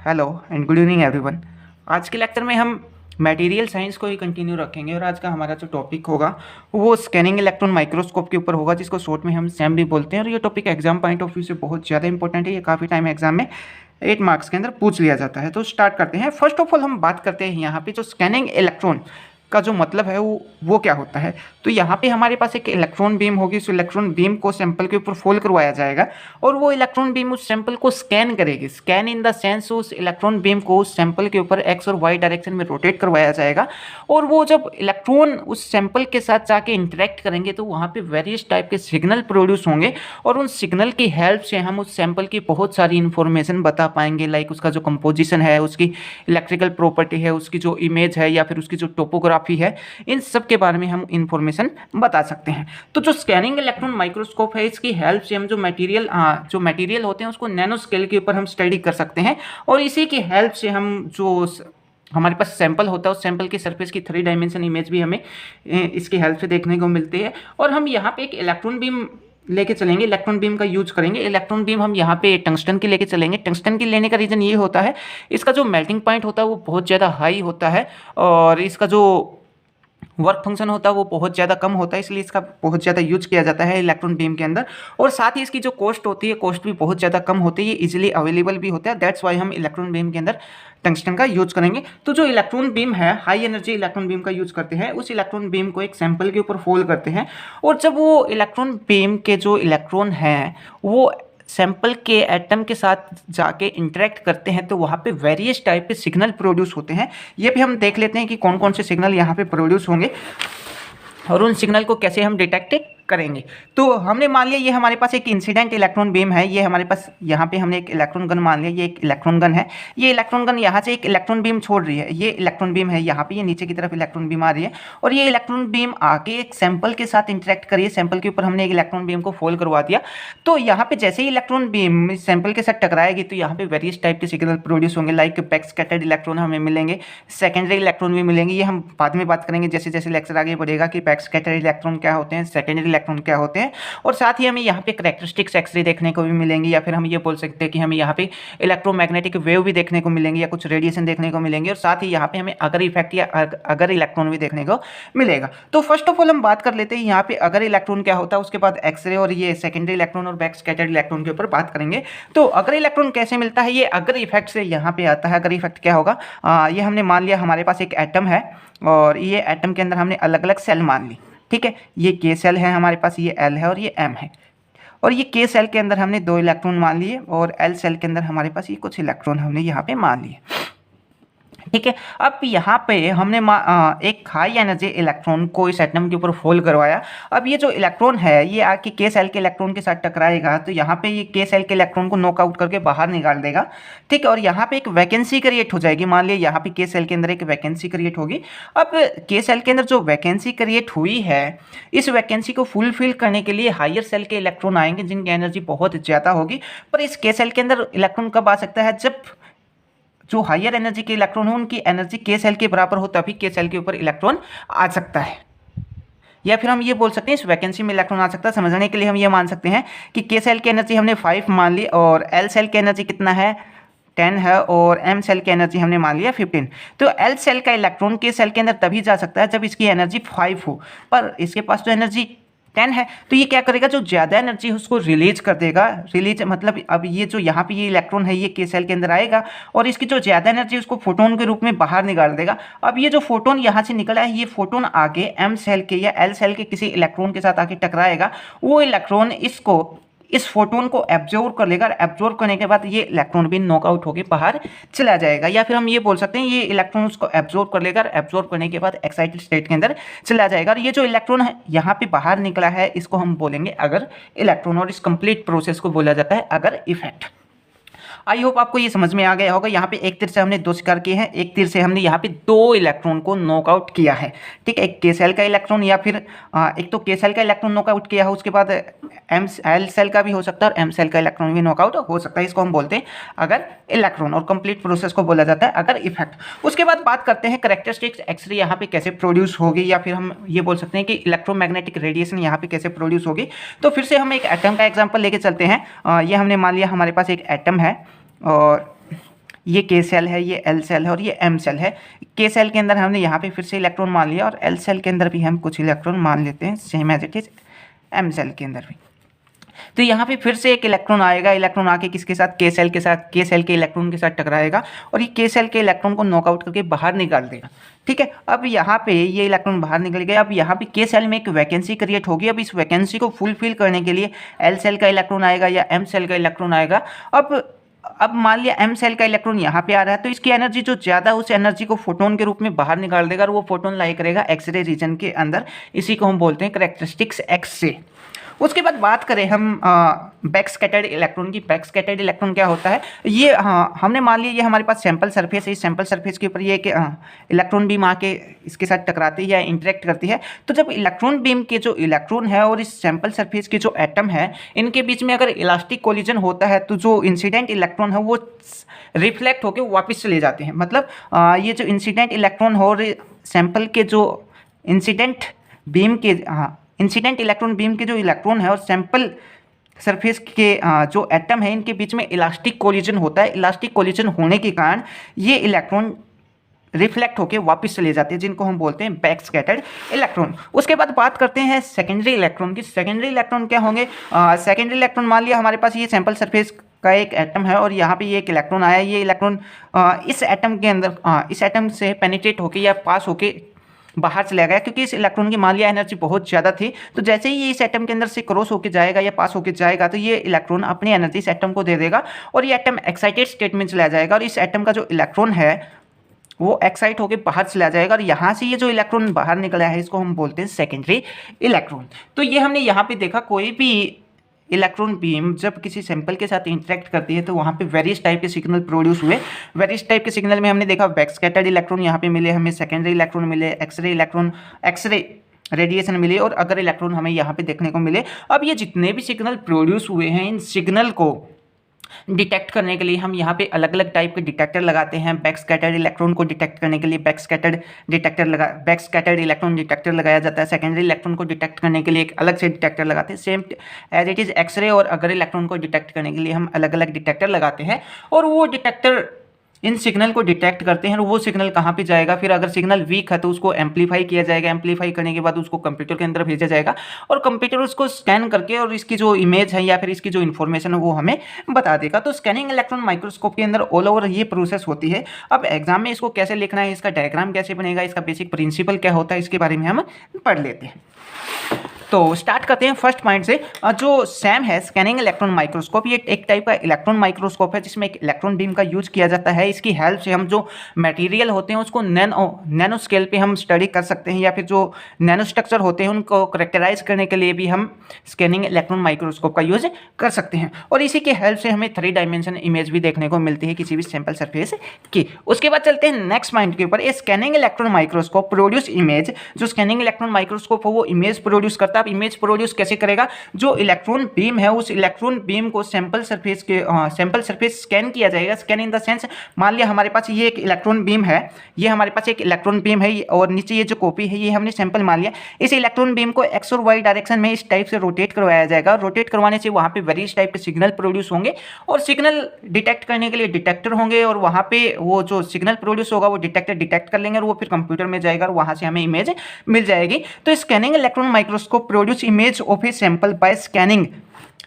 Hello and good evening everyone. आज के lecture में हम मटेरियल साइंस को ही कंटिन्यू रखेंगे और आज का हमारा जो टॉपिक होगा वो स्कैनिंग इलेक्ट्रॉन माइक्रोस्कोप के ऊपर होगा, जिसको शॉर्ट में हम सैम भी बोलते हैं। और ये topic exam point of view से बहुत ज़्यादा इंपॉर्टेंट है। ये काफ़ी टाइम एग्जाम में 8 मार्क्स के अंदर पूछ लिया जाता है। तो स्टार्ट करते हैं। फर्स्ट ऑफ ऑल हम बात करते हैं यहाँ पे जो स्कैनिंग इलेक्ट्रॉन का जो मतलब है वो क्या होता है। तो यहाँ पे हमारे पास एक इलेक्ट्रॉन बीम होगी। उस इलेक्ट्रॉन बीम को सैंपल के ऊपर फोल्ड करवाया जाएगा और वो इलेक्ट्रॉन बीम उस सैंपल को स्कैन करेगी। स्कैन इन द सेंस उस इलेक्ट्रॉन बीम को उस सैंपल के ऊपर एक्स और वाई डायरेक्शन में रोटेट करवाया जाएगा। और वो जब इलेक्ट्रॉन उस सैंपल के साथ जाके इंटरेक्ट करेंगे तो वहाँ पे वेरियस टाइप के सिग्नल प्रोड्यूस होंगे और उन सिग्नल की हेल्प से हम उस सैंपल की बहुत सारी इंफॉर्मेशन बता पाएंगे। लाइक उसका जो कंपोजिशन है, उसकी इलेक्ट्रिकल प्रॉपर्टी है, उसकी जो इमेज है या फिर उसकी जो टोपोग्राफी है, इन सब के बारे में हम इंफॉर्मेशन बता सकते हैं। तो जो स्कैनिंग इलेक्ट्रॉन माइक्रोस्कोप है, इसकी हेल्प से हम जो मटेरियल होते हैं उसको नैनो स्केल के ऊपर हम स्टडी कर सकते हैं। और इसी की हेल्प से हम जो हमारे पास सैंपल होता है उस सैंपल की सरफेस की 3 डायमेंशन इमेज भी हमें इसकी हेल्प से देखने को मिलती है। और हम यहाँ पे एक इलेक्ट्रॉन बीम लेके चलेंगे, इलेक्ट्रॉन बीम का यूज करेंगे। इलेक्ट्रॉन बीम हम यहाँ पे टंगस्टन की लेके चलेंगे। टंगस्टन की लेने का रीज़न ये होता है, इसका जो मेल्टिंग पॉइंट होता है वो बहुत ज़्यादा हाई होता है और इसका जो वर्क फंक्शन होता है वो बहुत ज़्यादा कम होता है, इसलिए इसका बहुत ज़्यादा यूज किया जाता है इलेक्ट्रॉन बीम के अंदर। और साथ ही इसकी जो कॉस्ट होती है, कॉस्ट भी बहुत ज़्यादा कम होती है, इजीली अवेलेबल भी होता है। दैट्स वाई हम इलेक्ट्रॉन बीम के अंदर टंगस्टन का यूज करेंगे। तो जो इलेक्ट्रॉन बीम है, हाई एनर्जी इलेक्ट्रॉन बीम का यूज करते हैं। उस इलेक्ट्रॉन बीम को एक सैंपल के ऊपर फोल्ड करते हैं और जब वो इलेक्ट्रॉन बीम के जो इलेक्ट्रॉन हैं वो सैंपल के एटम के साथ जाके इंटरेक्ट करते हैं तो वहाँ पे वेरियस टाइप के सिग्नल प्रोड्यूस होते हैं। ये भी हम देख लेते हैं कि कौन कौन से सिग्नल यहाँ पे प्रोड्यूस होंगे और उन सिग्नल को कैसे हम डिटेक्ट करेंगे। तो हमने मान लिया ये हमारे पास एक इंसिडेंट इलेक्ट्रॉन बीम है। ये हमारे पास यहाँ पे हमने एक इलेक्ट्रॉन गन मान लिया, ये एक इलेक्ट्रॉन गन है। ये इलेक्ट्रॉन गन यहाँ से एक इलेक्ट्रॉन बीम छोड़ रही है। ये इलेक्ट्रॉन बीम है यहाँ पे, ये नीचे की तरफ इलेक्ट्रॉन बीम आ रही है और ये इलेक्ट्रॉन बीम आके एक सैंपल के साथ इंटरेक्ट करिए। सैंपल के ऊपर हमने एक इलेक्ट्रॉन बीम को फोल्ड करवा दिया। तो यहाँ पे जैसे ही इलेक्ट्रॉन बीम सैंपल के साथ टकराएगी तो यहाँ पे वेरियस टाइप के सिग्नल प्रोड्यूस होंगे। लाइक बैक स्कैटर्ड इलेक्ट्रॉन हमें मिलेंगे, सेकेंडरी इलेक्ट्रॉन भी मिलेंगे। ये हम बाद में बात करेंगे जैसे जैसे लेक्चर आगे बढ़ेगा कि बैक स्कैटर्ड इलेक्ट्रॉन क्या होते हैं, सेकेंडरी इलेक्ट्रॉन क्या होते हैं। और साथ ही हमें यहाँ पे करैक्टरिस्टिक्स एक्सरे देखने को भी मिलेंगी, या फिर हम ये बोल सकते हैं कि हमें यहाँ पे इलेक्ट्रोमैग्नेटिक वेव भी देखने को मिलेंगे या कुछ रेडिएशन देखने को मिलेंगे। और साथ ही यहाँ पे हमें अगर इफेक्ट या अगर इलेक्ट्रॉन भी देखने को मिलेगा। तो फर्स्ट ऑफ ऑल हम बात कर लेते हैं यहाँ पे अगर इलेक्ट्रॉन क्या होता है, उसके बाद एक्सरे और ये सेकेंडरी इलेक्ट्रॉन और बैक स्कैटर्ड इलेक्ट्रॉन के ऊपर बात करेंगे। तो अगर इलेक्ट्रॉन कैसे मिलता है, ये अगर इफेक्ट से यहाँ पे आता है। अगर इफेक्ट क्या होगा, ये हमने मान लिया हमारे पास एक एटम है और ये एटम के अंदर हमने अलग अलग सेल मान ली। ठीक है, ये के सेल है हमारे पास, ये एल है और ये एम है। और ये के सेल के अंदर हमने 2 इलेक्ट्रॉन मान लिए और एल सेल के अंदर हमारे पास ये कुछ इलेक्ट्रॉन हमने यहाँ पे मान लिए। ठीक है, अब यहाँ पे हमने एक हाई एनर्जी इलेक्ट्रॉन को इस एटम के ऊपर फोल्ड करवाया। अब ये जो इलेक्ट्रॉन है ये आके के सेल के इलेक्ट्रॉन के साथ टकराएगा तो यहाँ पे ये के सेल के इलेक्ट्रॉन को नॉकआउट करके बाहर निकाल देगा। ठीक है, और यहाँ पे एक वैकेंसी क्रिएट हो जाएगी। मान लिया यहाँ पे के सेल के अंदर एक वैकेंसी क्रिएट होगी। अब के सेल के अंदर जो वैकेंसी क्रिएट हुई है, इस वैकेंसी को फुलफिल करने के लिए हायर सेल के इलेक्ट्रॉन आएंगे जिनकी एनर्जी बहुत ज़्यादा होगी। पर इस के सेल के अंदर इलेक्ट्रॉन कब आ सकता है, जब जो हायर एनर्जी के इलेक्ट्रॉन हो उनकी एनर्जी के सेल के बराबर हो, तभी के सेल के ऊपर इलेक्ट्रॉन आ सकता है। या फिर हम ये बोल सकते हैं इस वैकेंसी में इलेक्ट्रॉन आ सकता है। समझने के लिए हम ये मान सकते हैं कि के सेल की एनर्जी हमने 5 मान ली और एल सेल की एनर्जी कितना है, 10 है और एम सेल की एनर्जी हमने मान लिया 15। तो एल सेल का इलेक्ट्रॉन के सेल के अंदर तभी जा सकता है जब इसकी एनर्जी 5 हो, पर इसके पास तो एनर्जी 10 है। तो ये क्या करेगा, जो ज़्यादा एनर्जी है उसको रिलीज कर देगा। रिलीज मतलब अब ये जो यहाँ पे ये इलेक्ट्रॉन है ये के सेल के अंदर आएगा और इसकी जो ज़्यादा एनर्जी उसको फोटोन के रूप में बाहर निकाल देगा। अब ये जो फोटोन यहाँ से निकला है, ये फोटोन आगे एम सेल के या एल सेल के किसी इलेक्ट्रॉन के साथ आके टकराएगा। वो इलेक्ट्रॉन इस फोटोन को एब्जॉर्ब कर लेगा। एब्जॉर्ब करने के बाद ये इलेक्ट्रॉन भी नॉकआउट होकर बाहर चला जाएगा। या फिर हम ये बोल सकते हैं ये इलेक्ट्रॉन उसको एब्जॉर्ब कर लेगा। एब्जॉर्ब करने के बाद एक्साइटेड स्टेट के अंदर चला जाएगा। और ये जो इलेक्ट्रॉन है यहाँ पे बाहर निकला है, इसको हम बोलेंगे अगर इलेक्ट्रॉन, और इस कंप्लीट प्रोसेस को बोला जाता है अगर इफेक्ट। आई होप आपको ये समझ में आ गया होगा। यहाँ पे एक तीर से हमने 2 शिकार किए हैं, एक तीर से हमने यहाँ पे 2 इलेक्ट्रॉन को नॉकआउट किया है। ठीक है, एक के सेल का इलेक्ट्रॉन या फिर एक तो के सेल का इलेक्ट्रॉन नॉकआउट किया है, उसके बाद एल सेल का भी हो सकता है और एम सेल का इलेक्ट्रॉन भी नॉकआउट हो सकता है। इसको हम बोलते हैं अगर इलेक्ट्रॉन, और कंप्लीट प्रोसेस को बोला जाता है अगर इफेक्ट। उसके बाद बात करते हैं करैक्टरिस्टिक्स एक्सरे यहाँ पे कैसे प्रोड्यूस होगी, या फिर हम ये बोल सकते हैं कि इलेक्ट्रोमैग्नेटिक रेडिएशन यहाँ पे कैसे प्रोड्यूस होगी। तो फिर से हम एक एटम का एग्जाम्पल लेके चलते हैं। ये हमने मान लिया हमारे पास एक एटम है और ये के सेल है, ये एल सेल है और ये एम सेल है। के सेल के अंदर हमने यहाँ पे फिर से इलेक्ट्रॉन मान लिया और एल सेल के अंदर भी हम कुछ इलेक्ट्रॉन मान लेते हैं, same as it is in cell के अंदर भी। तो यहाँ पे फिर से एक इलेक्ट्रॉन आएगा, इलेक्ट्रॉन आके किसके साथ, के सेल के साथ, के सेल के इलेक्ट्रॉन के साथ टकराएगा और ये के सेल के इलेक्ट्रॉन को नॉकआउट करके बाहर निकाल देगा। ठीक है, अब यहाँ पे ये इलेक्ट्रॉन बाहर निकल गया। अब यहाँ पे के सेल में एक वैकेंसी क्रिएट होगी। अब इस वैकेंसी को फुलफिल करने के लिए एल सेल का इलेक्ट्रॉन आएगा या एम सेल का इलेक्ट्रॉन आएगा। अब मान लिया एम सेल का इलेक्ट्रॉन यहाँ पे आ रहा है, तो इसकी एनर्जी जो ज़्यादा, उस एनर्जी को फोटोन के रूप में बाहर निकाल देगा और वो फोटोन लाई करेगा एक्सरे रीजन के अंदर। इसी को हम बोलते हैं कैरेक्टरिस्टिक्स एक्स से। उसके बाद बात करें हम बैक स्कैटर्ड इलेक्ट्रॉन की। बैक स्कैटर्ड इलेक्ट्रॉन क्या होता है, ये हमने मान लिया ये हमारे पास सैंपल सरफेस है। इस सैंपल सरफेस के ऊपर ये इलेक्ट्रॉन बीम आके इसके साथ टकराती है या इंटरेक्ट करती है। तो जब इलेक्ट्रॉन बीम के जो इलेक्ट्रॉन है और इस सैंपल सरफेस के जो एटम है, इनके बीच में अगर इलास्टिक कोलिजन होता है तो जो इंसिडेंट इलेक्ट्रॉन है वो रिफ्लेक्ट होकर वापस चले जाते हैं। मतलब ये जो इंसिडेंट इलेक्ट्रॉन हो और सैंपल के जो इंसिडेंट बीम के इंसिडेंट इलेक्ट्रॉन बीम के जो इलेक्ट्रॉन है और सैंपल सरफेस के जो एटम है, इनके बीच में इलास्टिक कोलिजन होता है। इलास्टिक कोलिजन होने के कारण ये इलेक्ट्रॉन रिफ्लेक्ट होकर वापस चले जाते हैं, जिनको हम बोलते हैं बैक स्कैटर्ड इलेक्ट्रॉन। उसके बाद बात करते हैं सेकेंडरी इलेक्ट्रॉन की। सेकेंडरी इलेक्ट्रॉन क्या होंगे, सेकेंडरी इलेक्ट्रॉन मान लिया हमारे पास ये सैंपल सरफेस का एक एटम है और यहाँ पे ये एक इलेक्ट्रॉन आया। ये इलेक्ट्रॉन इस एटम के अंदर इस एटम से पेनिट्रेट होके या पास होके बाहर चला गया, क्योंकि इस इलेक्ट्रॉन की मान लिया एनर्जी बहुत ज़्यादा थी। तो जैसे ही ये इस एटम के अंदर से क्रॉस होकर जाएगा या पास होकर जाएगा, तो ये इलेक्ट्रॉन अपनी एनर्जी इस एटम को दे देगा और ये एटम एक्साइटेड स्टेट में चला जाएगा और इस एटम का जो इलेक्ट्रॉन है वो एक्साइट होकर बाहर चला जाएगा और यहाँ से ये जो इलेक्ट्रॉन बाहर निकला है इसको हम बोलते हैं सेकेंडरी इलेक्ट्रॉन। तो ये हमने यहाँ पे देखा, कोई भी इलेक्ट्रॉन बीम जब किसी सैंपल के साथ इंटरेक्ट करती है तो वहाँ पे वेरियस टाइप के सिग्नल प्रोड्यूस हुए। वेरियस टाइप के सिग्नल में हमने देखा बैक स्कैटर्ड इलेक्ट्रॉन यहाँ पे मिले, हमें सेकेंडरी इलेक्ट्रॉन मिले, एक्सरे रेडिएशन मिले और अगर इलेक्ट्रॉन हमें यहाँ पे देखने को मिले। अब ये जितने भी सिग्नल प्रोड्यूस हुए हैं, इन सिग्नल को डिटेक्ट करने के लिए हम यहाँ पे अलग अलग टाइप के डिटेक्टर लगाते हैं। बैक स्कैटर्ड इलेक्ट्रॉन को डिटेक्ट करने के लिए बैक स्कैटर्ड इलेक्ट्रॉन डिटेक्टर लगाया जाता है। सेकेंडरी इलेक्ट्रॉन को डिटेक्ट करने के लिए एक अलग से डिटेक्टर लगाते हैं, same as it is X ray और अगर इलेक्ट्रॉन को डिटेक्ट करने के लिए हम अलग अलग डिटेक्टर लगाते हैं और वो डिटेक्टर इन सिग्नल को डिटेक्ट करते हैं और वो सिग्नल कहाँ पे जाएगा, फिर अगर सिग्नल वीक है तो उसको एम्पलीफाई किया जाएगा। एम्पलीफाई करने के बाद उसको कंप्यूटर के अंदर भेजा जाएगा और कंप्यूटर उसको स्कैन करके और इसकी जो इमेज है या फिर इसकी जो इन्फॉर्मेशन है वो हमें बता देगा। तो स्कैनिंग इलेक्ट्रॉन माइक्रोस्कोप के अंदर ऑल ओवर ये प्रोसेस होती है। अब एग्जाम में इसको कैसे लिखना है, इसका डायग्राम कैसे बनेगा, इसका बेसिक प्रिंसिपल क्या होता है, इसके बारे में हम पढ़ लेते हैं। तो स्टार्ट करते हैं फर्स्ट पॉइंट से। जो सैम है स्कैनिंग इलेक्ट्रॉन माइक्रोस्कोप, ये एक टाइप का इलेक्ट्रॉन माइक्रोस्कोप है जिसमें एक इलेक्ट्रॉन बीम का यूज किया जाता है। इसकी हेल्प से हम जो मटेरियल होते हैं उसको नैनो स्केल पे हम स्टडी कर सकते हैं या फिर जो नैनो स्ट्रक्चर होते हैं उनको करेक्टराइज करने के लिए भी हम स्कैनिंग इलेक्ट्रॉन माइक्रोस्कोप का यूज कर सकते हैं और इसी के हेल्प से हमें 3 डायमेंशन इमेज भी देखने को मिलती है किसी भी सैंपल सरफेस की। उसके बाद चलते हैं नेक्स्ट पॉइंट के ऊपर। Scanning electron microscope produce image. जो स्कैनिंग इलेक्ट्रॉन माइक्रोस्कोप है वो इमेज प्रोड्यूस करता है। इमेज प्रोड्यूस कैसे करेगा, जो इलेक्ट्रॉन बीम है उस इलेक्ट्रॉन बीम को सैंपल सरफेस स्कैन किया जाएगा। स्कैन इन द सेंस, मान लिया हमारे पास ये एक इलेक्ट्रॉन बीम है, ये हमारे पास एक इलेक्ट्रॉन बीम है और नीचे ये जो कॉपी है ये हमने सैंपल मान लिया। इस इलेक्ट्रॉन बीम को एक्स और वाई डायरेक्शन में इस टाइप से रोटेट करवाया जाएगा। रोटेट करवाने से वहाँ पे वेरियस टाइप के सिग्नल प्रोड्यूस होंगे और सिग्नल डिटेक्ट करने के लिए डिटेक्टर होंगे और वहाँ पे वो जो सिग्नल प्रोड्यूस होगा वो डिटेक्टर डिटेक्ट कर लेंगे और वो फिर कंप्यूटर में जाएगा और वहाँ से हमें इमेज मिल जाएगी। तो scanning electron microscope produce image of a sample by scanning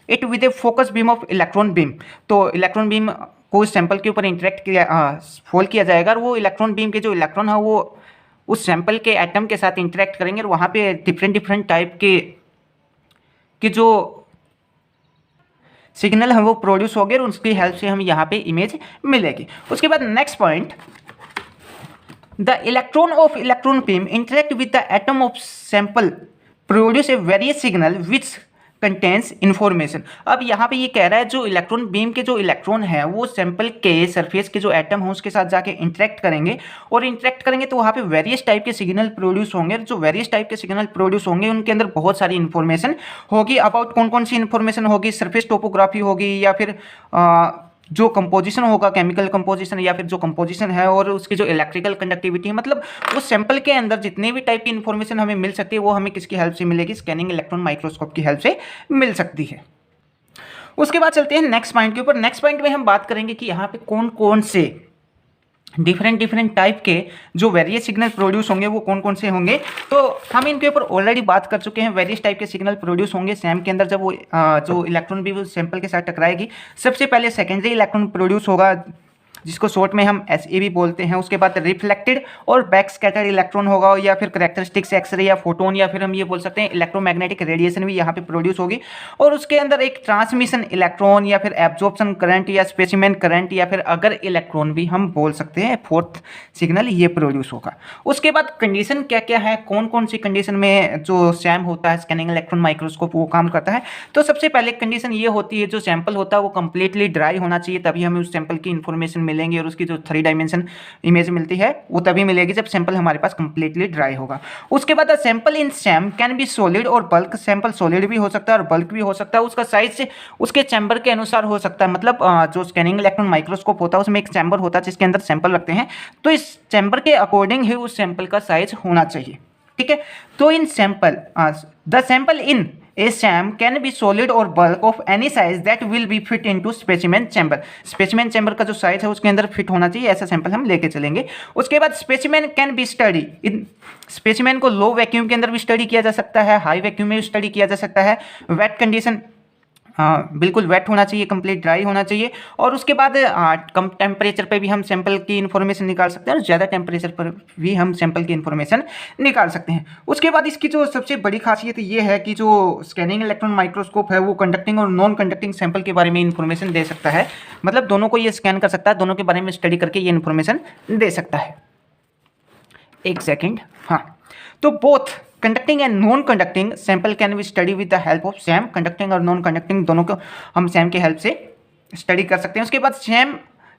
it with a focus beam of electron beam. तो इलेक्ट्रॉन बीम को उस सैंपल के ऊपर इंटरेक्ट किया फोल्ड किया जाएगा और वो इलेक्ट्रॉन बीम के जो इलेक्ट्रॉन है वो उस सैंपल के एटम के साथ इंटरेक्ट करेंगे और वहाँ पे डिफरेंट टाइप के जो सिग्नल है वो प्रोड्यूस होंगे और उसकी हेल्प से हमें यहाँ पे इमेज मिलेगी। उसके बाद next point, the electron of electron beam interact with the atom of sample produce a various signal which contains information. अब यहाँ पे ये कह रहा है जो इलेक्ट्रॉन बीम के जो इलेक्ट्रॉन है वो सैंपल के सरफेस के जो एटम है उसके साथ जाके इंटरेक्ट करेंगे और इंटरेक्ट करेंगे तो वहाँ पे वेरियस टाइप के सिग्नल प्रोड्यूस होंगे। जो वेरियस टाइप के सिग्नल प्रोड्यूस होंगे उनके अंदर बहुत सारी इन्फॉर्मेशन होगी। अबाउट कौन कौन सी इन्फॉर्मेशन होगी, सरफेस टोपोग्राफी होगी या फिर जो कंपोजिशन होगा, केमिकल कंपोजिशन या फिर जो कंपोजिशन है और उसकी जो इलेक्ट्रिकल कंडक्टिविटी है। मतलब उस सैंपल के अंदर जितने भी टाइप की इन्फॉर्मेशन हमें मिल सकती है वो हमें किसकी हेल्प से मिलेगी, स्कैनिंग इलेक्ट्रॉन माइक्रोस्कोप की हेल्प से मिल सकती है। उसके बाद चलते हैं नेक्स्ट पॉइंट के ऊपर। नेक्स्ट पॉइंट में हम बात करेंगे कि यहाँ पे कौन कौन से डिफरेंट डिफरेंट टाइप के जो वेरियस सिग्नल प्रोड्यूस होंगे वो कौन कौन से होंगे, तो हम इनके ऊपर ऑलरेडी बात कर चुके हैं। वेरियस टाइप के सिग्नल प्रोड्यूस होंगे सैम के अंदर जब वो जो इलेक्ट्रॉन भी वो सैंपल के साथ टकराएगी। सबसे पहले सेकेंडरी इलेक्ट्रॉन प्रोड्यूस होगा जिसको शॉर्ट में हम एस भी बोलते हैं। उसके बाद रिफ्लेक्टेड और बैक स्कैटर्ड इलेक्ट्रॉन होगा, या फिर कैरेक्टरिस्टिक्स एक्सरे या फोटोन, या फिर हम ये बोल सकते हैं इलेक्ट्रोमैग्नेटिक रेडिएशन भी यहाँ पे प्रोड्यूस होगी। और उसके अंदर एक ट्रांसमिशन इलेक्ट्रॉन या फिर एब्जॉर्प्शन करंट या स्पेसिमेन करंट या फिर अगर इलेक्ट्रॉन भी हम बोल सकते हैं, फोर्थ सिग्नल ये प्रोड्यूस होगा। उसके बाद कंडीशन क्या क्या है, कौन कौन सी कंडीशन में जो सैम होता है स्कैनिंग इलेक्ट्रॉन माइक्रोस्कोप वो काम करता है। तो सबसे पहले कंडीशन ये होती है जो सैंपल होता है वो कंप्लीटली ड्राई होना चाहिए, तभी हमें उस सैंपल की इन्फॉर्मेशन मिलेंगे। और उसकी जो 3 डायमेंशन इमेज मिलती है वो तभी मिलेगी जब सैंपल हमारे पास कंप्लीटली ड्राई होगा। उसके बाद sample in Sam can be solid और बल्क। सैंपल सॉलिड भी हो सकता है और बल्क भी हो सकता है। उसका साइज से उसके चैम्बर के अनुसार हो सकता है। मतलब जो स्कैनिंग इलेक्ट्रॉन माइक्रोस्कोप होता है उसमें एक चैम्बर होता है जिसके अंदर सैंपल रखते हैं, तो इस चैम्बर के अकॉर्डिंग ही उस सैंपल का साइज होना चाहिए। ठीक है, तो इन sample the sample in A SAM can be solid or bulk of any size that will be fit into specimen chamber। specimen chamber का जो साइज है उसके अंदर फिट होना चाहिए, ऐसा सैंपल हम लेके चलेंगे। उसके बाद specimen can be study in specimen को लो वैक्यूम के अंदर भी स्टडी किया जा सकता है, हाई वैक्यूम में भी स्टडी किया जा सकता है। वेट कंडीशन, हाँ बिल्कुल वेट होना चाहिए, कंप्लीट ड्राई होना चाहिए। और उसके बाद कम टेम्परेचर पे भी हम सैंपल की इन्फॉर्मेशन निकाल सकते हैं और ज़्यादा टेम्परेचर पर भी हम सैंपल की इन्फॉर्मेशन निकाल सकते हैं। उसके बाद इसकी जो सबसे बड़ी खासियत ये है कि जो स्कैनिंग इलेक्ट्रॉन माइक्रोस्कोप है वो कंडक्टिंग और नॉन कंडक्टिंग सैंपल के बारे में इन्फॉर्मेशन दे सकता है। मतलब दोनों को ये स्कैन कर सकता है, दोनों के बारे में स्टडी करके ये इन्फॉर्मेशन दे सकता है। एक सेकेंड, हाँ, तो both conducting and non conducting sample can be study with the help of Sam. Conducting और नॉन कंडक्टिंग दोनों को हम सैम के हेल्प से स्टडी कर सकते हैं। उसके बाद SEM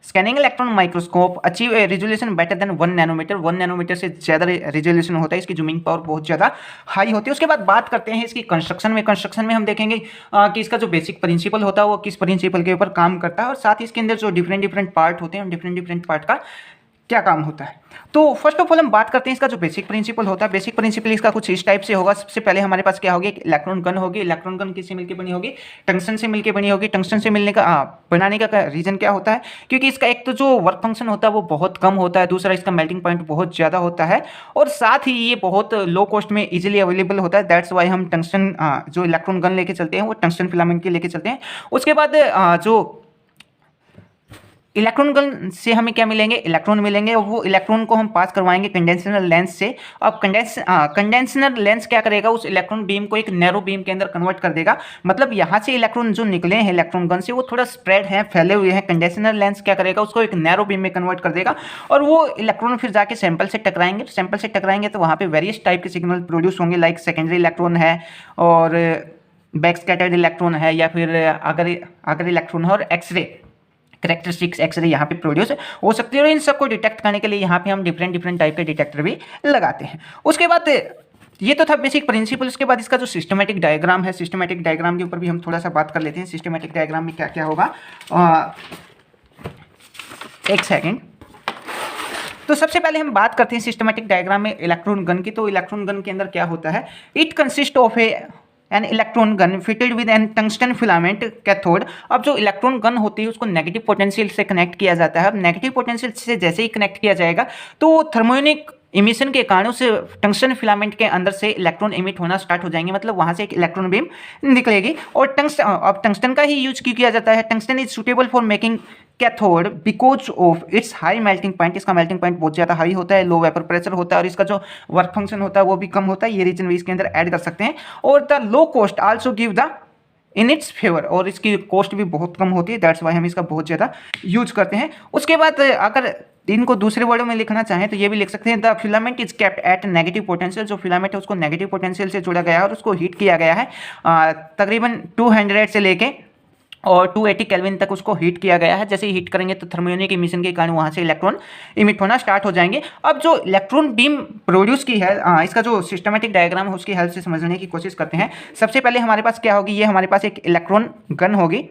scanning electron microscope achieve a resolution better than 1 nanometre. 1 nanometre से ज़्यादा रिजोल्यूशन होता है, इसकी जूमिंग पावर बहुत ज़्यादा हाई होती है। उसके बाद बात करते हैं इसकी कंस्ट्रक्शन में। कंस्ट्रक्शन में हम देखेंगे कि इसका जो बेसिक प्रिंसिपल होता है वो किस प्रिंसिपल के ऊपर काम करता है, और साथ ही इसके अंदर जो डिफरेंट डिफरेंट पार्ट होते हैं डिफरेंट डिफरेंट पार्ट का क्या काम होता है। तो फर्स्ट ऑफ ऑल हम बात करते हैं इसका जो बेसिक प्रिंसिपल होता है। बेसिक प्रिंसिपल इसका कुछ इस टाइप से होगा। सबसे पहले हमारे पास क्या होगी, एक इलेक्ट्रॉन गन होगी। इलेक्ट्रॉन गन किससे मिलकर बनी होगी, टंगस्टन से मिलकर बनी होगी। टंगस्टन से मिलने का बनाने का रीजन क्या होता है, क्योंकि इसका एक तो जो वर्क फंक्शन होता है वो बहुत कम होता है, दूसरा इसका मेल्टिंग पॉइंट बहुत ज़्यादा होता है, और साथ ही ये बहुत लो कॉस्ट में इजीली अवेलेबल होता है। दैट्स वाई हम टंगस्टन जो इलेक्ट्रॉन गन लेके चलते हैं वो टंगस्टन फिलामेंट के लेके चलते हैं। उसके बाद जो इलेक्ट्रॉन गन से हमें क्या मिलेंगे, इलेक्ट्रॉन मिलेंगे, और वो इलेक्ट्रॉन को हम पास करवाएंगे कंडेंसर लेंस से। अब कंडेंसर लेंस क्या करेगा, उस इलेक्ट्रॉन बीम को एक नैरो बीम के अंदर कन्वर्ट कर देगा। मतलब यहाँ से इलेक्ट्रॉन जो निकले हैं इलेक्ट्रॉन गन से वो थोड़ा स्प्रेड हैं, फैले हुए हैं। कंडेंसर लेंस क्या करेगा, उसको एक नैरो बीम में कन्वर्ट कर देगा, और वो इलेक्ट्रॉन फिर जाके सैंपल से टकराएंगे। सैंपल से टकराएंगे तो वहाँ पे वेरियस टाइप के सिग्नल प्रोड्यूस होंगे, लाइक सेकेंडरी इलेक्ट्रॉन है और बैक स्कैटर्ड इलेक्ट्रॉन है, या फिर अगर इलेक्ट्रॉन है और एक्सरे कैरेक्टरिस्टिक्स एक्सरे यहाँ पे प्रोड्यूस हो सकती है। और इन सबको डिटेक्ट करने के लिए यहाँ पे हम डिफरेंट डिफरेंट टाइप के डिटेक्टर भी लगाते हैं। उसके बाद ये तो था बेसिक प्रिंसिपल। उसके बाद इसका जो सिस्टमेटिक डायग्राम है, सिस्टमेटिक डायग्राम के ऊपर भी हम थोड़ा सा बात कर लेते हैं। सिस्टमेटिक डायग्राम में क्या क्या होगा, एक सेकेंड। तो सबसे पहले हम बात करते हैं सिस्टमेटिक डायग्राम में इलेक्ट्रॉन गन की। तो इलेक्ट्रॉन गन के अंदर क्या होता है, it consist of an electron gun fitted with an tungsten filament cathode. अब जो इलेक्ट्रॉन गन होती है उसको नेगेटिव पोटेंशियल से कनेक्ट किया जाता है। अब नेगेटिव पोटेंशियल से जैसे ही कनेक्ट किया जाएगा तो थर्मोनिक इमिशन के कारण उस टंगस्टन फिलामेंट के अंदर से इलेक्ट्रॉन इमिट होना स्टार्ट हो जाएंगे। मतलब वहाँ से एक इलेक्ट्रॉन बीम निकलेगी। और अब टंगस्टन का ही यूज क्यों किया जाता है, tungsten is suitable for making cathode because of its high melting point. इसका मेल्टिंग पॉइंट बहुत ज़्यादा हाई होता है, लो वेपर प्रेशर होता है, और इसका जो वर्क फंक्शन होता है वो भी कम होता है। ये रीजन भी इसके अंदर ऐड कर सकते हैं। और the low cost also give the in its favour, और इसकी कॉस्ट भी बहुत कम होती है। दैट्स वाई हम इसका बहुत ज़्यादा यूज करते हैं। उसके बाद अगर इनको दूसरे वर्डों में लिखना चाहें तो ये भी लिख सकते हैं, the filament is kept eight negative potential. जो फिलामेंट है उसको नेगेटिव पोटेंशियल से जोड़ा गया है और उसको हीट किया गया है तकरीबन 200 से लेके और 280 केल्विन तक उसको हीट किया गया है। जैसे ही हीट करेंगे तो थर्मोनिक इमिशन के कारण वहाँ से इलेक्ट्रॉन इमिट होना स्टार्ट हो जाएंगे। अब जो इलेक्ट्रॉन बीम प्रोड्यूस की है, इसका जो सिस्टमेटिक डायग्राम है उसकी हेल्प से समझने की कोशिश करते हैं। सबसे पहले हमारे पास क्या होगी, ये हमारे पास एक इलेक्ट्रॉन गन होगी।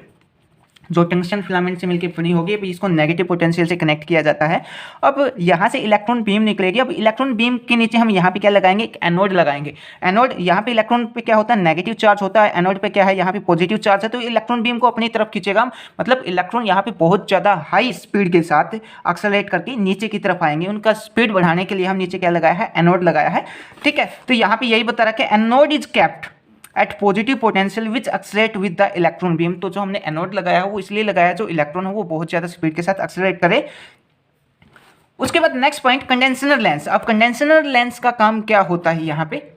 जो टंगस्टन फिलामेंट से मिलकर बनी होगी, अब इसको नेगेटिव पोटेंशियल से कनेक्ट किया जाता है। अब यहाँ से इलेक्ट्रॉन बीम निकलेगी। अब इलेक्ट्रॉन बीम के नीचे हम यहाँ पे क्या लगाएंगे, एक एनोड लगाएंगे। एनोड यहाँ पे इलेक्ट्रॉन पे क्या होता है, नेगेटिव चार्ज होता है, एनोड पे क्या है, यहाँ पे पॉजिटिव चार्ज है, तो इलेक्ट्रॉन बीम को अपनी तरफ खींचेगा। मतलब इलेक्ट्रॉन यहाँ पे बहुत ज़्यादा हाई स्पीड के साथ एक्सेलरेट करके नीचे की तरफ आएंगे। उनका स्पीड बढ़ाने के लिए हम नीचे क्या लगाया है, एनोड लगाया है। ठीक है, तो यहाँ पे यही बता रहा है कि anode is kept at positive potential which accelerate with the electron beam. तो जो हमने एनोड लगाया है वो इसलिए लगाया है जो इलेक्ट्रॉन है वो बहुत ज़्यादा स्पीड के साथ एक्सलेट करे। उसके बाद नेक्स्ट पॉइंट, कंडेंसर लेंस। अब कंडेंसर लेंस का काम क्या होता है यहाँ पे,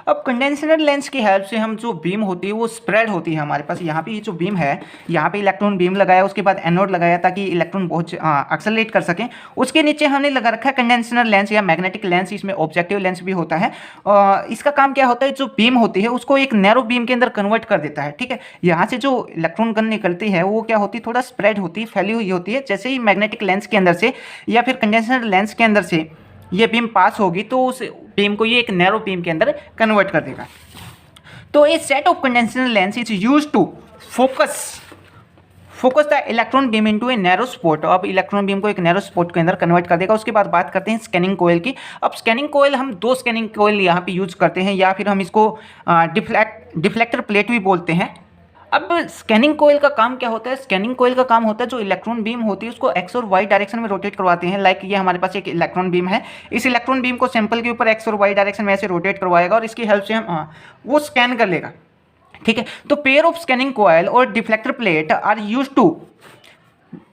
अब कंडेंसर लेंस की हेल्प से हम जो बीम होती है वो स्प्रेड होती है हमारे पास। यहाँ पे ये जो बीम है, यहाँ पे इलेक्ट्रॉन बीम लगाया, उसके बाद एनोड लगाया ताकि इलेक्ट्रॉन बहुत एक्सेलरेट कर सकें। उसके नीचे हमने लगा रखा है कंडेंसर लेंस या मैग्नेटिक लेंस, इसमें ऑब्जेक्टिव लेंस भी होता है। इसका काम क्या होता है, जो बीम होती है उसको एक नैरो बीम के अंदर कन्वर्ट कर देता है। ठीक है, यहाँ से जो इलेक्ट्रॉन गन निकलती है वो क्या होती है, थोड़ा स्प्रेड होती है, फैली हुई होती है। जैसे ही मैग्नेटिक लेंस के अंदर से या फिर कंडेंसर लेंस के अंदर से ये बीम पास होगी तो उस बीम को ये एक नैरो बीम के अंदर कन्वर्ट कर देगा। तो a set of condenser lens is used to focus the electron beam into a narrow spot. अब इलेक्ट्रॉन बीम को एक नैरो स्पॉट के अंदर कन्वर्ट कर देगा। उसके बाद बात करते हैं स्कैनिंग कोयल की। अब स्कैनिंग कोयल हम दो स्कैनिंग कोयल यहाँ पे यूज करते हैं, या फिर हम इसको डिफ्लेक्टर प्लेट भी बोलते हैं। अब स्कैनिंग कोयल का काम क्या होता है, स्कैनिंग कोयल का काम होता है जो इलेक्ट्रॉन बीम होती है उसको एक्स और वाई डायरेक्शन में रोटेट करवाते हैं। लाइक ये हमारे पास एक इलेक्ट्रॉन बीम है, इस इलेक्ट्रॉन बीम को सैंपल के ऊपर एक्स और वाई डायरेक्शन में ऐसे रोटेट करवाएगा और इसकी हेल्प से हम वो स्कैन कर लेगा। ठीक है, तो पेयर ऑफ स्कैनिंग कोयल और deflector plate are used to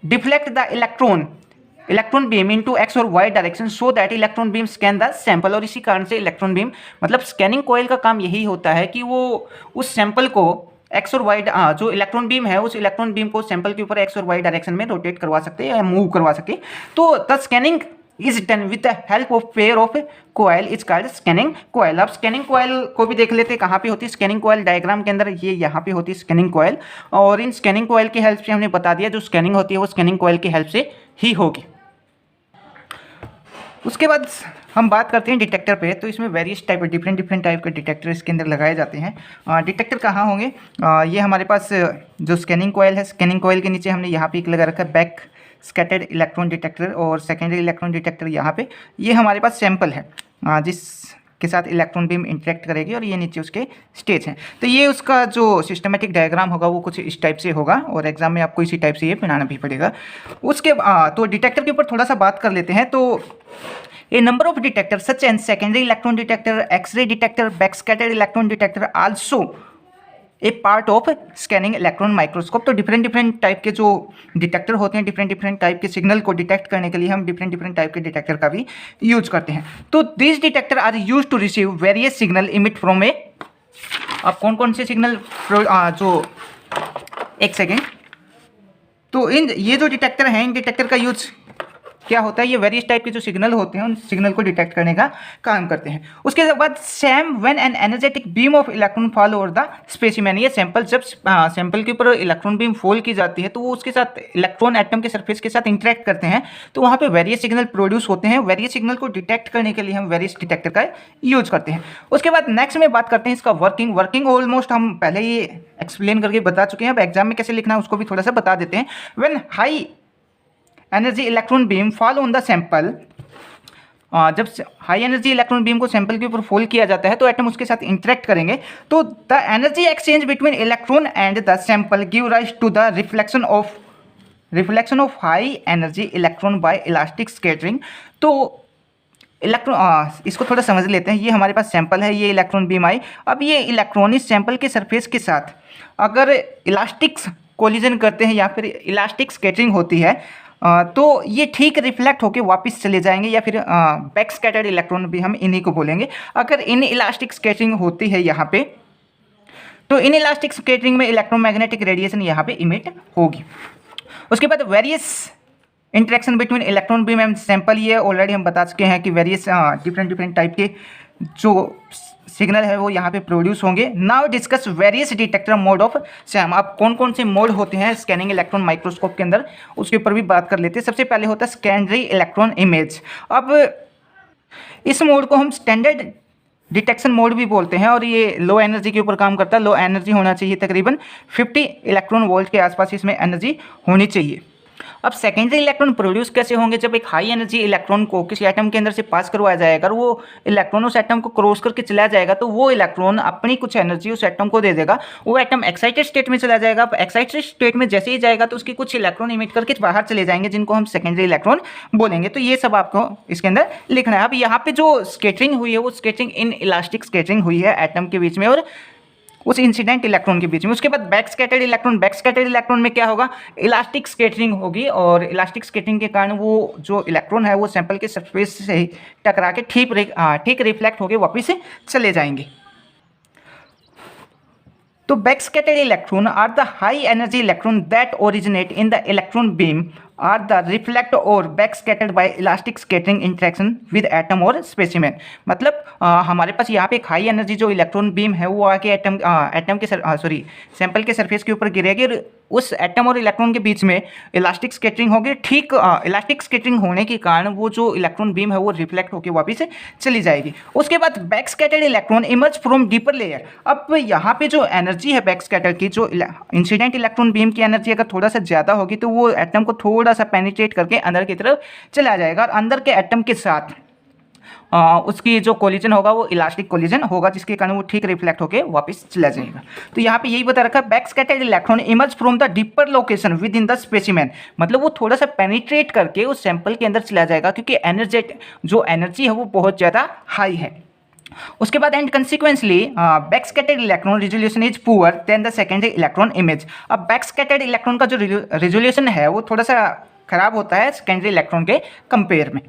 deflect the electron beam into X और Y direction so that electron beam scan the sample. और इसी कारण से इलेक्ट्रॉन बीम, मतलब स्कैनिंग कोयल का काम यही होता है कि वो उस सैंपल को एक्स और वाई, जो इलेक्ट्रॉन बीम है उस इलेक्ट्रॉन बीम को सैंपल के ऊपर एक्स और वाई डायरेक्शन में रोटेट करवा सकते हैं या मूव करवा सके। तो the scanning is done with the help of pair of coil is called scanning coil. अब स्कैनिंग कोयल को भी देख लेते हैं कहाँ पे होती है स्कैनिंग कोयल। डायग्राम के अंदर ये यहाँ पे होती है स्कैनिंग कोयल, और इन स्कैनिंग कोयल की हेल्प से हमने बता दिया जो स्कैनिंग होती है वो स्कैनिंग कोयल की हेल्प से ही होगी। उसके बाद हम बात करते हैं डिटेक्टर पे। तो इसमें वेरियस टाइप डिफरेंट टाइप के डिटेक्टर इसके अंदर लगाए जाते हैं। डिटेक्टर कहाँ होंगे, ये हमारे पास जो स्कैनिंग कोयल है, स्कैनिंग कोयल के नीचे हमने यहाँ पे एक लगा रखा है बैक स्कैटर्ड इलेक्ट्रॉन डिटेक्टर और सेकेंडरी इलेक्ट्रॉन डिटेक्टर। यहाँ पे ये हमारे पास सैंपल है जिसके साथ इलेक्ट्रॉन बीम इंटरेक्ट करेगी, और ये नीचे उसके स्टेज हैं। तो ये उसका जो सिस्टमेटिक डायग्राम होगा वो कुछ इस टाइप से होगा, और एग्जाम में आपको इसी टाइप से ये बनाना भी पड़ेगा। उसके तो डिटेक्टर के ऊपर थोड़ा सा बात कर लेते हैं। तो A number of detectors such as secondary electron detector, X-ray detector, backscattered electron detector also a part of scanning electron microscope। तो डिफरेंट टाइप के जो डिटेक्टर होते हैं, डिफरेंट टाइप के सिग्नल को डिटेक्ट करने के लिए हम डिफरेंट टाइप के डिटेक्टर का भी यूज करते हैं। तो this detector are use to receive various signal emit from a, अब कौन से सिग्नल जो, एक सेकेंड, तो ये जो डिटेक्टर हैं इन डिटेक्टर का यूज क्या होता है, ये वेरियस टाइप के जो सिग्नल होते हैं उन सिग्नल को डिटेक्ट करने का काम करते हैं। उसके बाद same when an energetic beam of electron fall over the specimen, ये सैंपल जब सैंपल के ऊपर इलेक्ट्रॉन बीम फॉल की जाती है तो वो उसके साथ इलेक्ट्रॉन एटम के सरफेस के साथ इंटरेक्ट करते हैं, तो वहाँ पे वेरियस सिग्नल प्रोड्यूस होते हैं। वेरियस सिग्नल को डिटेक्ट करने के लिए हम वेरियस डिटेक्टर का यूज करते हैं। उसके बाद नेक्स्ट में बात करते हैं इसका वर्किंग ऑलमोस्ट हम पहले ही एक्सप्लेन करके बता चुके हैं। अब एग्जाम में कैसे लिखना है उसको भी थोड़ा सा बता देते हैं। When high energy electron beam fall on the sample, जब हाई एनर्जी इलेक्ट्रॉन बीम को सैंपल के ऊपर फॉल किया जाता है तो एटम उसके साथ इंटरेक्ट करेंगे, तो the energy exchange between electron and the sample give rise to the reflection of high energy electron by elastic scattering. तो इलेक्ट्रॉन, इसको थोड़ा समझ लेते हैं। ये हमारे पास सैंपल है, ये इलेक्ट्रॉन बीम आई। अब ये इलेक्ट्रॉन इस सैंपल के सरफेस के साथ अगर इलास्टिक कोलिजन करते हैं या फिर इलास्टिक स्कैटरिंग होती है तो ये ठीक रिफ्लेक्ट होके वापस चले जाएंगे, या फिर बैक स्कैटर्ड इलेक्ट्रॉन भी हम इन्हीं को बोलेंगे। अगर इन इलास्टिक स्कैटरिंग होती है यहाँ पे, तो इन इलास्टिक स्कैटरिंग में इलेक्ट्रोमैग्नेटिक रेडिएशन यहाँ पे इमिट होगी। उसके बाद various interaction between electron beam and sample, ये ऑलरेडी हम बता चुके हैं कि वेरियस डिफरेंट टाइप के जो सिग्नल है वो यहाँ पे प्रोड्यूस होंगे। Now discuss various detector mode of Sam. अब कौन से मोड होते हैं स्कैनिंग इलेक्ट्रॉन माइक्रोस्कोप के अंदर उसके ऊपर भी बात कर लेते हैं। सबसे पहले होता है सेकेंडरी इलेक्ट्रॉन इमेज। अब इस मोड को हम स्टैंडर्ड डिटेक्शन मोड भी बोलते हैं, और ये लो एनर्जी के ऊपर काम करता है। लो एनर्जी होना चाहिए तकरीबन 50 इलेक्ट्रॉन वोल्ट के आसपास इसमें एनर्जी होनी चाहिए। अब सेकेंडरी इलेक्ट्रॉन प्रोड्यूस कैसे होंगे? जब एक हाई एनर्जी इलेक्ट्रॉन को किसी एटम के अंदर से पास करवाया जाएगा और वो इलेक्ट्रॉन उस एटम को क्रॉस करके चला जाएगा, तो वो इलेक्ट्रॉन अपनी कुछ एनर्जी उस एटम को दे देगा। वो एटम एक्साइटेड स्टेट में चला जाएगा। एक्साइटेड स्टेट में जैसे ही जाएगा तो उसकी कुछ इलेक्ट्रॉन इमिट करके बाहर चले जाएंगे, जिनको हम सेकेंडरी इलेक्ट्रॉन बोलेंगे। तो ये सब आपको इसके अंदर लिखना है। अब यहाँ पे जो स्केटरिंग हुई है वो स्केटरिंग इन इलास्टिक स्केटरिंग हुई है एटम के बीच में और उस इंसिडेंट इलेक्ट्रॉन के बीच में। उसके बाद बैक स्कैटर्ड इलेक्ट्रॉन में क्या होगा? इलास्टिक स्कैटरिंग होगी, और इलास्टिक स्कैटरिंग के कारण वो जो इलेक्ट्रॉन है वो सैंपल के सरफेस से टकरा के ठीक रिफ्लेक्ट होकर वापस चले जाएंगे। तो back scattered electron are the high energy electron that originate in the electron beam are the reflect और back scattered by elastic scattering interaction with atom और स्पेसिमेन। मतलब हमारे पास यहाँ पे एक हाई एनर्जी जो इलेक्ट्रॉन बीम है वो आके एटम के सैंपल के सरफेस के ऊपर गिरेगी, और उस एटम और इलेक्ट्रॉन के बीच में इलास्टिक स्कैटरिंग होगी। ठीक इलास्टिक स्कैटरिंग होने के कारण वो जो इलेक्ट्रॉन बीम है वो रिफ्लेक्ट होकर वापस चली जाएगी। उसके बाद back scattered electron emerge from deeper layer. अब यहाँ पे जो एनर्जी है बैक स्कैटर की, जो इंसिडेंट इलेक्ट्रॉन बीम की एनर्जी अगर थोड़ा सा ज़्यादा होगी तो वो एटम को थोड़ा सा पेनिट्रेट करके अंदर की तरफ चला जाएगा, और अंदर के एटम के साथ उसकी जो कोलिजन होगा वो इलास्टिक कोलिजन होगा, जिसके कारण वो ठीक रिफ्लेक्ट होकर वापस चला जाएगा। तो यहाँ पे यही बता रखा है, back scattered electron emerge from the deeper location with in the specimen. मतलब वो थोड़ा सा पेनिट्रेट करके उस सैंपल के अंदर चला जाएगा, क्योंकि जो एनर्जी है वो बहुत ज़्यादा हाई है। उसके बाद and consequently back scattered electron resolution is poor than the secondary electron image. अब बैक स्कैटर्ड इलेक्ट्रॉन का जो रिजोल्यूशन है वो थोड़ा सा खराब होता है सेकेंडरी इलेक्ट्रॉन के कंपेयर में।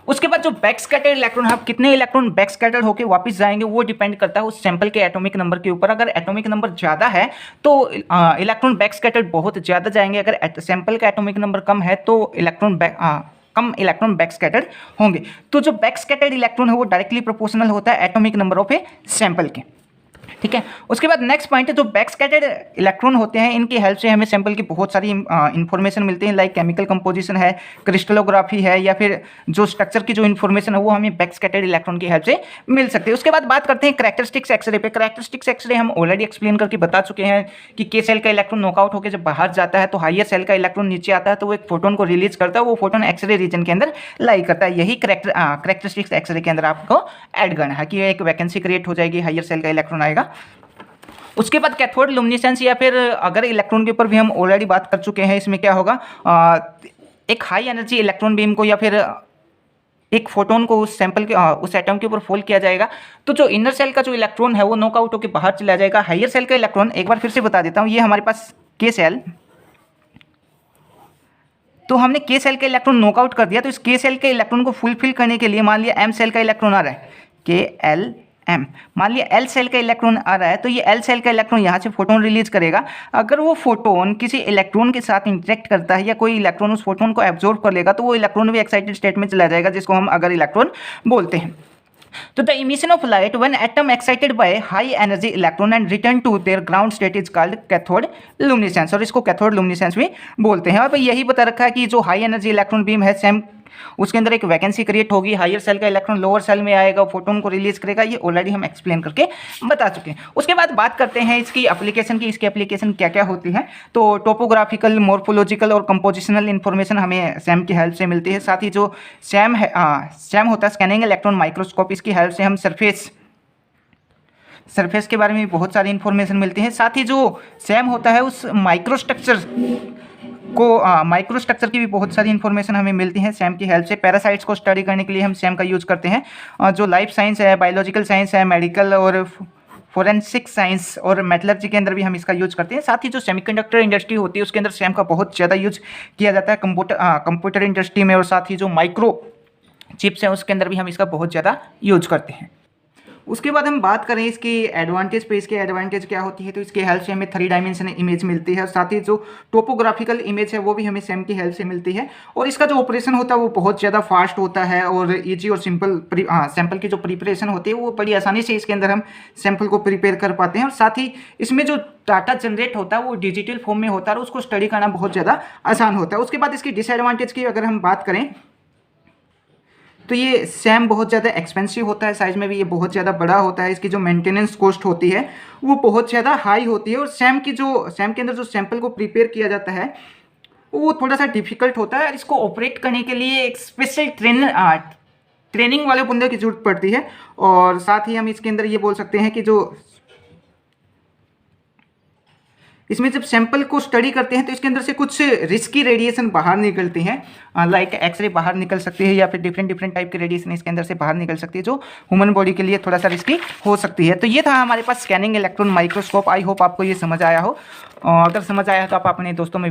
उसके बाद जो बैक स्कैटर्ड इलेक्ट्रॉन है, कितने इलेक्ट्रॉन बैक स्कैटर्ड होकर वापस जाएंगे वो डिपेंड करता है उस सैंपल के एटॉमिक नंबर के ऊपर। अगर एटॉमिक नंबर ज़्यादा है तो इलेक्ट्रॉन बैक स्कैटर्ड बहुत ज़्यादा जाएंगे। अगर सैंपल का एटॉमिक नंबर कम है तो कम इलेक्ट्रॉन बैक स्कैटर्ड होंगे। तो जो बैक स्कैटर्ड इलेक्ट्रॉन है वो डायरेक्टली प्रोपोर्शनल होता है atomic number of a sample के। ठीक है। उसके बाद नेक्स्ट पॉइंट है, जो बैक स्कैटर्ड इलेक्ट्रॉन होते हैं इनकी हेल्प से हमें सैंपल की बहुत सारी इन्फॉर्मेशन मिलती है, लाइक केमिकल कंपोजिशन है, क्रिस्टलोग्राफी है, या फिर जो स्ट्रक्चर की जो इन्फॉर्मेशन है वो हमें बैक स्कैटर्ड इलेक्ट्रॉन की हेल्प से मिल सकती है। उसके बाद बात करते हैं करैक्टरिस्टिक्स एक्सरे पे। करैक्टरिस्टिक्स एक्सरे हम ऑलरेडी एक्सप्लेन करके बता चुके हैं कि के सेल का इलेक्ट्रॉन नॉकआउट होकर जब बाहर जाता है तो हायर सेल का इलेक्ट्रॉन नीचे आता है, तो वो एक फोटोन को रिलीज करता है, वो फोटोन एक्सरे रीजन के अंदर लाई करता है। यही करैक्टरिस्टिक्स एक्सरे के अंदर आपको ऐड करना है कि एक वैकेंसी क्रिएट हो जाएगी, हायर सेल का इलेक्ट्रॉन आएगा। उसके बाद कैथोड लुमिनेसेंस, या फिर अगर इलेक्ट्रॉन के ऊपर भी हम ऑलरेडी बात कर चुके हैं, इसमें क्या होगा, एक हाई एनर्जी इलेक्ट्रॉन बीम को या फिर एक फोटोन को उस सैंपल के उस एटम के ऊपर फोल्ड किया जाएगा, तो जो इनर सेल का जो इलेक्ट्रॉन है वो नॉकआउट होकर बाहर चला जाएगा। हायर सेल का इलेक्ट्रॉन, एक बार फिर से बता देता हूँ, ये हमारे पास के सेल, तो हमने के सेल का इलेक्ट्रॉन नॉकआउट कर दिया, तो इस के सेल के इलेक्ट्रॉन को फुलफिल करने के लिए मान लिया एम सेल का इलेक्ट्रॉन आ रहा है, के एल एम। मान लिया एल सेल का इलेक्ट्रॉन आ रहा है, तो ये एल सेल का इलेक्ट्रॉन यहाँ से फोटोन रिलीज करेगा। अगर वो फोटोन किसी इलेक्ट्रॉन के साथ इंटरेक्ट करता है या कोई इलेक्ट्रॉन उस फोटोन को एब्जॉर्ब कर लेगा, तो वो इलेक्ट्रॉन भी एक्साइटेड स्टेट में चला जाएगा, जिसको हम अगर इलेक्ट्रॉन बोलते हैं। तो the emission of light when atom excited by high energy electron and return to their ground state is called cathode luminescence, और इसको कैथोड लुमिनेसेंस भी बोलते हैं। और यही बता रखा है कि जो हाई एनर्जी इलेक्ट्रॉन बीम है सेम, उसके अंदर एक वैकेंसी क्रिएट होगी, हायर सेल का इलेक्ट्रॉन लोअर सेल में आएगा, फोटोन को रिलीज करेगा। ये ऑलरेडी हम एक्सप्लेन करके बता चुके हैं। उसके बाद बात करते हैं इसकी एप्लीकेशन की। इसकी एप्लीकेशन क्या क्या होती है, तो टोपोग्राफिकल, मॉर्फोलॉजिकल और कंपोजिशनल इन्फॉर्मेशन हमें सैम की हेल्प से मिलती है। साथ ही जो सैम होता है स्कैनिंग इलेक्ट्रॉन माइक्रोस्कोप, इसकी हेल्प से हम सरफेस के बारे में बहुत सारी इन्फॉर्मेशन मिलती है। साथ ही जो सैम होता है उस माइक्रोस्ट्रक्चर की भी बहुत सारी इन्फॉर्मेशन हमें मिलती है सैम की हेल्प से। पैरासाइट्स को स्टडी करने के लिए हम सैम का यूज़ करते हैं। जो लाइफ साइंस है, बायोलॉजिकल साइंस है, मेडिकल और फोरेंसिक साइंस और मेटलर्जी के अंदर भी हम इसका यूज़ करते हैं। साथ ही जो सेमीकंडक्टर इंडस्ट्री होती है उसके अंदर सैम का बहुत ज़्यादा यूज किया जाता है, कंप्यूटर इंडस्ट्री में, और साथ ही जो माइक्रो चिप्स हैं उसके अंदर भी हम इसका बहुत ज़्यादा यूज करते हैं। उसके बाद हम बात करें इसकी एडवांटेज पे, इसकी एडवांटेज क्या होती है, तो इसके हेल्प से हमें 3 डायमेंशनल इमेज मिलती है। साथ ही जो टोपोग्राफिकल इमेज है वो भी हमें सैम की हेल्प से मिलती है, और इसका जो ऑपरेशन होता है वो बहुत ज़्यादा फास्ट होता है और ईजी और सिंपल। सैंपल की जो प्रिपरेशन होती है वो बड़ी आसानी से इसके अंदर हम सैंपल को प्रिपेयर कर पाते हैं, और साथ ही इसमें जो डाटा जनरेट होता है वो डिजिटल फॉर्म में होता है और उसको स्टडी करना बहुत ज़्यादा आसान होता है। उसके बाद इसकी डिसएडवांटेज की अगर हम बात करें तो ये सैम बहुत ज़्यादा एक्सपेंसिव होता है, साइज़ में भी ये बहुत ज़्यादा बड़ा होता है, इसकी जो मेंटेनेंस कॉस्ट होती है वो बहुत ज़्यादा हाई होती है। और सैम के अंदर जो सैंपल को प्रिपेयर किया जाता है वो थोड़ा सा डिफिकल्ट होता है। इसको ऑपरेट करने के लिए एक स्पेशल ट्रेनिंग वाले बंदे की जरूरत पड़ती है। और साथ ही हम इसके अंदर ये बोल सकते हैं कि जो इसमें जब सैंपल को स्टडी करते हैं तो इसके अंदर से कुछ रिस्की रेडिएशन बाहर निकलती हैं, लाइक एक्सरे बाहर निकल सकती है या फिर डिफरेंट डिफरेंट टाइप की रेडिएशन इसके अंदर से बाहर निकल सकती है जो ह्यूमन बॉडी के लिए थोड़ा सा रिस्की हो सकती है। तो ये था हमारे पास scanning electron microscope. I hope आपको ये समझ आया हो, अगर समझ आया तो आप अपने दोस्तों में भी